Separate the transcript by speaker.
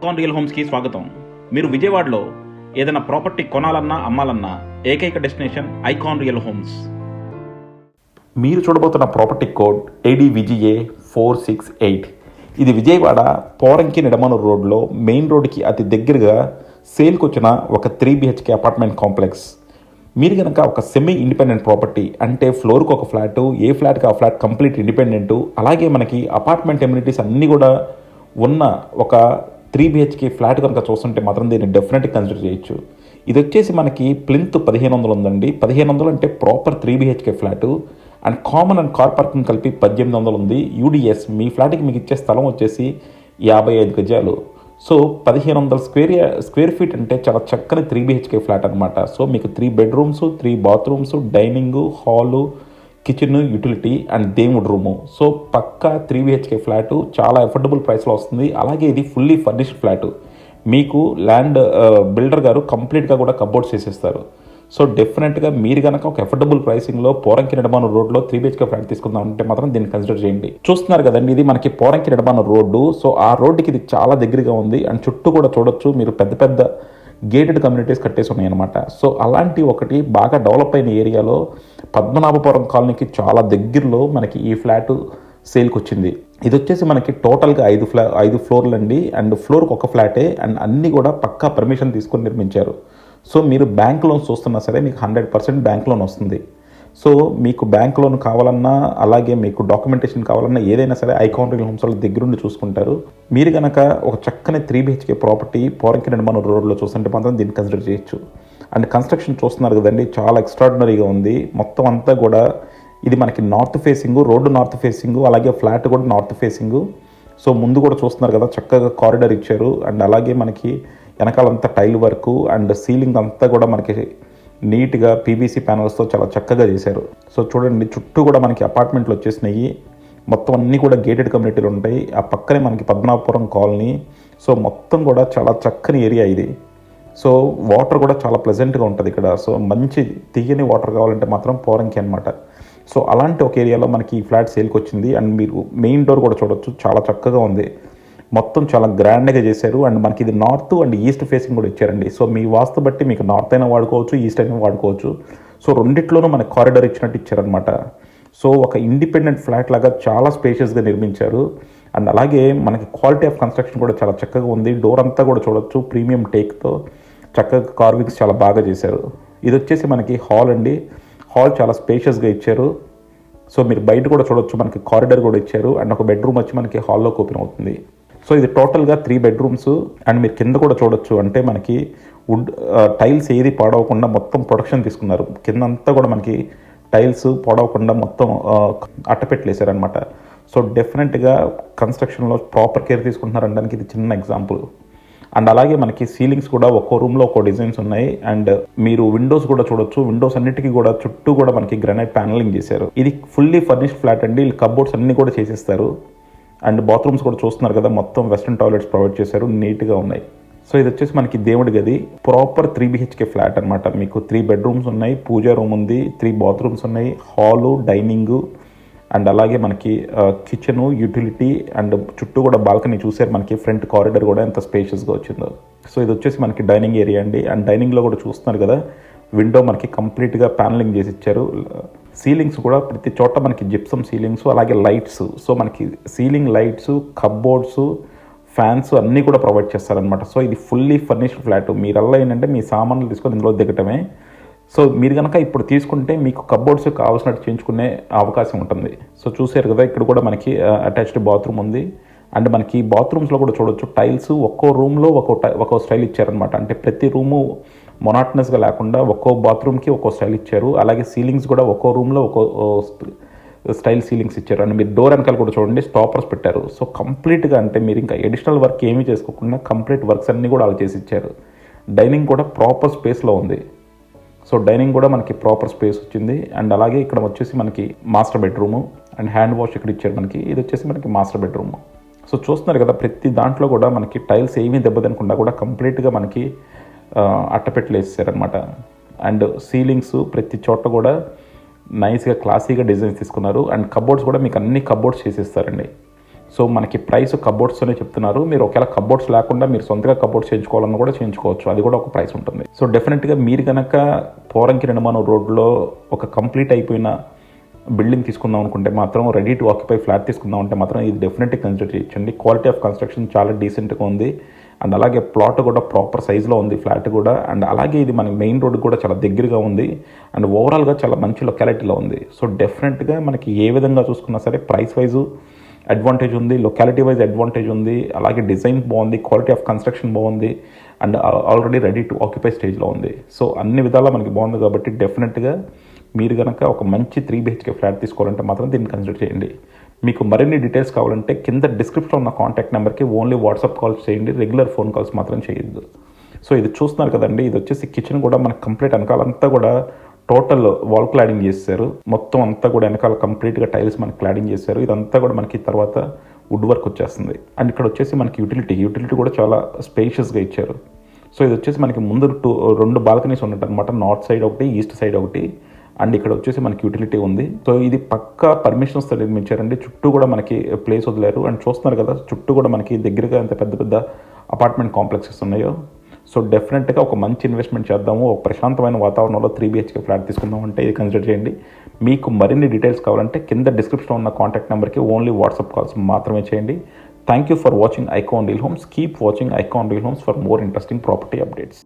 Speaker 1: Icon real హోమ్స్కి స్వాగతం. మీరు విజయవాడలో ఏదైనా ప్రాపర్టీ కొనాలన్నా అమ్మాలన్నా ఏకైక డెస్టినేషన్ ఐకాన్ రియల్ హోమ్స్. మీరు చూడబోతున్న ప్రాపర్టీ కోడ్ ADVGA 468. ఇది విజయవాడ పోరంకి నిడమనూరు రోడ్లో మెయిన్ రోడ్కి అతి దగ్గరగా సేల్కి వచ్చిన ఒక 3 BHK అపార్ట్మెంట్ కాంప్లెక్స్. మీరు కనుక ఒక సెమీ ఇండిపెండెంట్ ప్రాపర్టీ అంటే ఫ్లోర్కి ఒక ఫ్లాటు, ఏ ఫ్లాట్కి ఆ ఫ్లాట్ కంప్లీట్ ఇండిపెండెంటు, అలాగే మనకి అపార్ట్మెంట్ ఎమ్యూనిటీస్ అన్నీ కూడా ఉన్న ఒక 3 BHK ఫ్లాట్ కనుక చూస్తుంటే మాత్రం దీన్ని డెఫినెట్గా కన్సిడర్ చేయొచ్చు. ఇది వచ్చేసి మనకి ప్లింత్ 1500 ఉందండి. 1500 అంటే proper 3 BHK flat and common and car parking కలిపి 1800 ఉంది. UDS మీ ఫ్లాట్కి మీకు ఇచ్చే స్థలం వచ్చేసి 55 గజాలు. సో 1500 స్క్వేర్ ఫీట్ అంటే చాలా చక్కని 3 BHK ఫ్లాట్ అనమాట. సో మీకు 3 bedrooms, 3 bathrooms, dining, hall, kitchen, utility and దేవుడు రూము. సో పక్కా 3 BHK ఫ్లాటు చాలా అఫోర్డబుల్ ప్రైస్లో వస్తుంది. అలాగే ఇది ఫుల్లీ ఫర్నిష్డ్ ఫ్లాటు. మీకు ల్యాండ్ బిల్డర్ గారు కంప్లీట్గా కూడా కబోర్డ్స్ చేసేస్తారు. సో డెఫినెట్గా మీరు కనుక ఒక అఫోర్డబుల్ ప్రైసింగ్లో పోరంకి నిడమనూరు రోడ్లో 3 BHK ఫ్లాట్ తీసుకుందాం అంటే మాత్రం దీన్ని కన్సిడర్ చేయండి. చూస్తున్నారు కదండి, ఇది మనకి పోరంకి నిడమనూరు రోడ్డు. సో ఆ రోడ్డుకి ఇది చాలా దగ్గరగా ఉంది అండ్ చుట్టూ కూడా చూడొచ్చు మీరు పెద్ద పెద్ద గేటెడ్ కమ్యూనిటీస్ కట్టేసి ఉన్నాయన్నమాట. సో అలాంటి ఒకటి బాగా డెవలప్ అయిన ఏరియాలో పద్మనాభపురం కాలనీకి చాలా దగ్గరలో మనకి ఈ ఫ్లాటు సేల్కి వచ్చింది. ఇది వచ్చేసి మనకి టోటల్గా 5 ఫ్లోర్లు అండి. అండ్ ఫ్లోర్కి ఒక ఫ్లాటే అండ్ అన్నీ కూడా పక్కా పర్మిషన్ తీసుకొని నిర్మించారు. సో మీరు బ్యాంక్ లోన్ చూస్తున్నా సరే మీకు 100% బ్యాంక్ లోన్ వస్తుంది. సో మీకు బ్యాంక్ లోన్ కావాలన్నా అలాగే మీకు డాక్యుమెంటేషన్ కావాలన్నా ఏదైనా సరే ఐకాన్ రియల్ హోమ్స్ వాళ్ళ దగ్గరుండి చూసుకుంటారు. మీరు కనుక ఒక చక్కని 3 BHK ప్రాపర్టీ పోరంకి నిడమనూరు రోడ్లో చూస్తుంటే మాత్రం దీన్ని కన్సిడర్ చేయొచ్చు. అండ్ కన్స్ట్రక్షన్ చూస్తున్నారు కదండి, చాలా ఎక్స్ట్రాడినరీగా ఉంది. మొత్తం అంతా కూడా ఇది మనకి north facing, road north facing, అలాగే ఫ్లాట్ కూడా నార్త్ ఫేసింగ్. సో ముందు కూడా చూస్తున్నారు కదా, చక్కగా కారిడార్ ఇచ్చారు. అండ్ అలాగే మనకి వెనకాలంతా టైల్ వర్క్ అండ్ సీలింగ్ అంతా కూడా మనకి నీట్గా PVC ప్యానల్స్తో చాలా చక్కగా చేశారు. సో చూడండి, చుట్టూ కూడా మనకి అపార్ట్మెంట్లు వచ్చేసినాయి. మొత్తం అన్నీ కూడా గేటెడ్ కమ్యూనిటీలు ఉంటాయి. ఆ పక్కనే మనకి పద్మనాభపురం కాలనీ. సో మొత్తం కూడా చాలా చక్కని ఏరియా ఇది. సో వాటర్ కూడా చాలా ప్లెజెంట్గా ఉంటుంది ఇక్కడ. సో మంచి తీయని వాటర్ కావాలంటే మాత్రం పోరంకి అనమాట. సో అలాంటి ఒక ఏరియాలో మనకి ఈ ఫ్లాట్ సేల్కి వచ్చింది. అండ్ మీరు మెయిన్ డోర్ కూడా చూడొచ్చు, చాలా చక్కగా ఉంది. మొత్తం చాలా గ్రాండ్గా చేశారు. అండ్ మనకి ఇది నార్త్ అండ్ ఈస్ట్ ఫేసింగ్ కూడా ఇచ్చారండి. సో మీ వాస్తు బట్టి మీకు నార్త్ అయినా వాడుకోవచ్చు, ఈస్ట్ అయినా వాడుకోవచ్చు. సో రెండిట్లోనూ మనకి కారిడార్ ఇచ్చినట్టు ఇచ్చారనమాట. సో ఒక ఇండిపెండెంట్ ఫ్లాట్ లాగా చాలా స్పేషియస్గా నిర్మించారు. అండ్ అలాగే మనకి క్వాలిటీ ఆఫ్ కన్స్ట్రక్షన్ కూడా చాలా చక్కగా ఉంది. డోర్ అంతా కూడా చూడొచ్చు ప్రీమియం టేక్తో చక్కగా కార్వింగ్స్ చాలా బాగా చేశారు. ఇది వచ్చేసి మనకి హాల్ అండి. హాల్ చాలా స్పేషియస్గా ఇచ్చారు. సో మీరు బయట కూడా చూడొచ్చు, మనకి కారిడార్ కూడా ఇచ్చారు. అండ్ ఒక బెడ్రూమ్ వచ్చి మనకి హాల్లోకి ఓపెన్ అవుతుంది. సో ఇది టోటల్గా 3 బెడ్రూమ్స్. అండ్ మీరు కింద కూడా చూడొచ్చు, అంటే మనకి వుడ్ టైల్స్ ఏది పాడవకుండా మొత్తం ప్రొడక్షన్ తీసుకున్నారు. కింద అంతా కూడా మనకి టైల్స్ పాడవకుండా మొత్తం అట్టపెట్లు వేసారనమాట. సో డెఫినెట్గా కన్స్ట్రక్షన్లో ప్రాపర్ కేర్ తీసుకుంటున్నారు అనడానికి ఇది చిన్న ఎగ్జాంపుల్. అండ్ అలాగే మనకి సీలింగ్స్ కూడా ఒక్కో రూమ్లో ఒక్కో డిజైన్స్ ఉన్నాయి. అండ్ మీరు విండోస్ కూడా చూడొచ్చు. విండోస్ అన్నిటికీ కూడా చుట్టూ కూడా మనకి గ్రానైట్ ప్యానలింగ్ చేశారు. ఇది ఫుల్లీ ఫర్నిష్డ్ ఫ్లాట్ అండి. వీళ్ళు కబోర్డ్స్ అన్ని కూడా చేసేస్తారు. అండ్ బాత్రూమ్స్ కూడా చూస్తున్నారు కదా, మొత్తం వెస్ట్రన్ టాయిలెట్స్ ప్రొవైడ్ చేశారు, నీట్గా ఉన్నాయి. సో ఇది వచ్చేసి మనకి దేవుడి గది. ప్రాపర్ 3 BHK ఫ్లాట్ అనమాట. మీకు 3 బెడ్రూమ్స్ ఉన్నాయి, పూజా రూమ్ ఉంది, 3 బాత్రూమ్స్ ఉన్నాయి, హాలు, డైనింగు అండ్ అలాగే మనకి కిచెను, యూటిలిటీ అండ్ చుట్టూ కూడా బాల్కనీ చూసారు. మనకి ఫ్రంట్ కారిడార్ కూడా ఎంత స్పేషియస్గా వచ్చిందో. సో ఇది వచ్చేసి మనకి డైనింగ్ ఏరియా అండి. అండ్ డైనింగ్లో కూడా చూస్తున్నారు కదా, విండో మనకి కంప్లీట్గా ప్యానలింగ్ చేసి ఇచ్చారు. సీలింగ్స్ కూడా ప్రతి చోట మనకి జిప్సమ్ సీలింగ్స్, అలాగే లైట్స్. సో మనకి సీలింగ్ లైట్స్, కబ్బోర్డ్స్, ఫ్యాన్స్ అన్నీ కూడా ప్రొవైడ్ చేస్తారనమాట. సో ఇది ఫుల్లీ ఫర్నిష్డ్ ఫ్లాట్. మీరల్లా ఏంటంటే మీ సామాన్లు తీసుకొని ఇందులో దిగటమే. సో మీరు కనుక ఇప్పుడు తీసుకుంటే మీకు కబ్బోర్డ్స్ కావాల్సినట్టు చేయించుకునే అవకాశం ఉంటుంది. సో చూసారు కదా, ఇక్కడ కూడా మనకి అటాచ్డ్ బాత్రూమ్ ఉంది. అండ్ మనకి బాత్రూమ్స్లో కూడా చూడొచ్చు, టైల్స్ ఒక్కో రూమ్లో ఒక్కో స్టైల్ ఇచ్చారనమాట. అంటే ప్రతి రూము మొనాటనస్గా లేకుండా ఒక్కో బాత్రూమ్కి ఒక్కో స్టైల్ ఇచ్చారు. అలాగే సీలింగ్స్ కూడా ఒక్కో రూమ్లో ఒక్కో స్టైల్ సీలింగ్స్ ఇచ్చారు. అండ్ మీరు డోర్ వెనకాల కూడా చూడండి, స్టాపర్స్ పెట్టారు. సో కంప్లీట్గా అంటే మీరు ఇంకా ఎడిషనల్ వర్క్ ఏమీ చేసుకోకుండా కంప్లీట్ వర్క్స్ అన్నీ కూడా అలా చేసి ఇచ్చారు. డైనింగ్ కూడా ప్రాపర్ స్పేస్లో ఉంది. సో డైనింగ్ కూడా మనకి ప్రాపర్ స్పేస్ వచ్చింది. అండ్ అలాగే ఇక్కడ వచ్చేసి మనకి master bedroom and hand wash ఇక్కడ ఇచ్చారు మనకి. ఇది వచ్చేసి మనకి మాస్టర్ బెడ్రూము. సో చూస్తున్నారు కదా, ప్రతి దాంట్లో కూడా మనకి టైల్స్ ఏమీ దెబ్బతినకుండా కూడా కంప్లీట్గా మనకి అట్టపెట్లు వేసేసారనమాట. అండ్ సీలింగ్స్ ప్రతి చోట కూడా నైస్గా క్లాసీగా డిజైన్స్ తీసుకున్నారు. అండ్ కబోర్డ్స్ కూడా మీకు అన్ని కబోర్డ్స్ చేసేస్తారండి. సో మనకి ప్రైస్ కబోర్డ్స్తోనే చెప్తున్నారు. మీరు ఒకవేళ కబోర్డ్స్ లేకుండా మీరు సొంతగా కబోర్డ్స్ చేయించుకోవాలన్నా కూడా చేయించుకోవచ్చు, అది కూడా ఒక ప్రైస్ ఉంటుంది. సో డెఫినెట్గా మీరు కనుక పోరంకి నిర్మాణం రోడ్లో ఒక కంప్లీట్ అయిపోయిన బిల్డింగ్ తీసుకుందాం అనుకుంటే మాత్రం, రెడీ టు ఆక్యుపై ఫ్లాట్ తీసుకుందాం అంటే మాత్రం ఇది డెఫినెట్గా కన్సిడర్ చేయొచ్చండి. క్వాలిటీ ఆఫ్ కన్స్ట్రక్షన్ చాలా డీసెంట్గా ఉంది, అండ్ అలాగే ప్లాట్ కూడా ప్రాపర్ సైజులో ఉంది ఫ్లాట్ కూడా, అండ్ అలాగే ఇది మనకి మెయిన్ రోడ్ కూడా చాలా దగ్గరగా ఉంది, అండ్ ఓవరాల్గా చాలా మంచి లొకాలిటీలో ఉంది. సో డెఫినెట్గా మనకి ఏ విధంగా చూసుకున్నా సరే ప్రైస్ వైజు అడ్వాంటేజ్ ఉంది, లొకాలిటీ వైజ్ అడ్వాంటేజ్ ఉంది, అలాగే డిజైన్ బాగుంది, క్వాలిటీ ఆఫ్ కన్స్ట్రక్షన్ బాగుంది, and already ready to occupy స్టేజ్లో ఉంది. సో అన్ని విధాలా మనకి బాగుంది కాబట్టి డెఫినెట్గా మీరు కనుక ఒక మంచి 3 BHK ఫ్లాట్ తీసుకోవాలంటే మాత్రం దీన్ని కన్సిడర్ చేయండి. మీకు మరిన్ని డీటెయిల్స్ కావాలంటే కింద డిస్క్రిప్షన్లో ఉన్న కాంటాక్ట్ నెంబర్కి ఓన్లీ వాట్సాప్ కాల్స్ చేయండి, రెగ్యులర్ ఫోన్ కాల్స్ మాత్రం చేయొద్దు. సో ఇది చూస్తున్నారు కదండి, ఇది వచ్చేసి కిచెన్ కూడా మనకు కంప్లీట్ వెనకాలంతా కూడా టోటల్ వాల్ క్లాడింగ్ చేశారు, మొత్తం అంతా కూడా వెనకాల కంప్లీట్గా టైల్స్ మనకి క్లాడింగ్ చేశారు. ఇదంతా కూడా మనకి తర్వాత వుడ్ వర్క్ వచ్చేస్తుంది. అండ్ ఇక్కడ వచ్చేసి మనకి యూటిలిటీ కూడా చాలా స్పేషియస్గా ఇచ్చారు. సో ఇది వచ్చేసి మనకి ముందు 2 బాల్కనీస్ ఉన్నట్టు అనమాట, నార్త్ సైడ్ ఒకటి, ఈస్ట్ సైడ్ ఒకటి, అండ్ ఇక్కడ వచ్చేసి మనకి యూటిలిటీ ఉంది. సో ఇది పక్కా పర్మిషన్స్తో నిర్మించారండి, చుట్టూ కూడా మనకి ప్లేస్ వదిలేరు. అండ్ చూస్తున్నారు కదా చుట్టూ కూడా మనకి దగ్గరగా ఎంత పెద్ద పెద్ద అపార్ట్మెంట్ కాంప్లెక్సెస్ ఉన్నాయో. సో డెఫినెట్గా ఒక మంచి ఇన్వెస్ట్మెంట్ చేద్దాము, ఒక ప్రశాంతమైన వాతావరణంలో 3 BHK ఫ్లాట్ తీసుకుందాం అంటే ఇది కన్సిడర్ చేయండి. మీకు మరిన్ని డీటెయిల్స్ కావాలంటే కింద డిస్క్రిప్షన్లో ఉన్న కాంటాక్ట్ నెంబర్కి ఓన్లీ వాట్సాప్ కాల్స్ మాత్రమే చేయండి. Thank you for watching icon reel homes. Keep watching icon reel homes for more interesting property updates.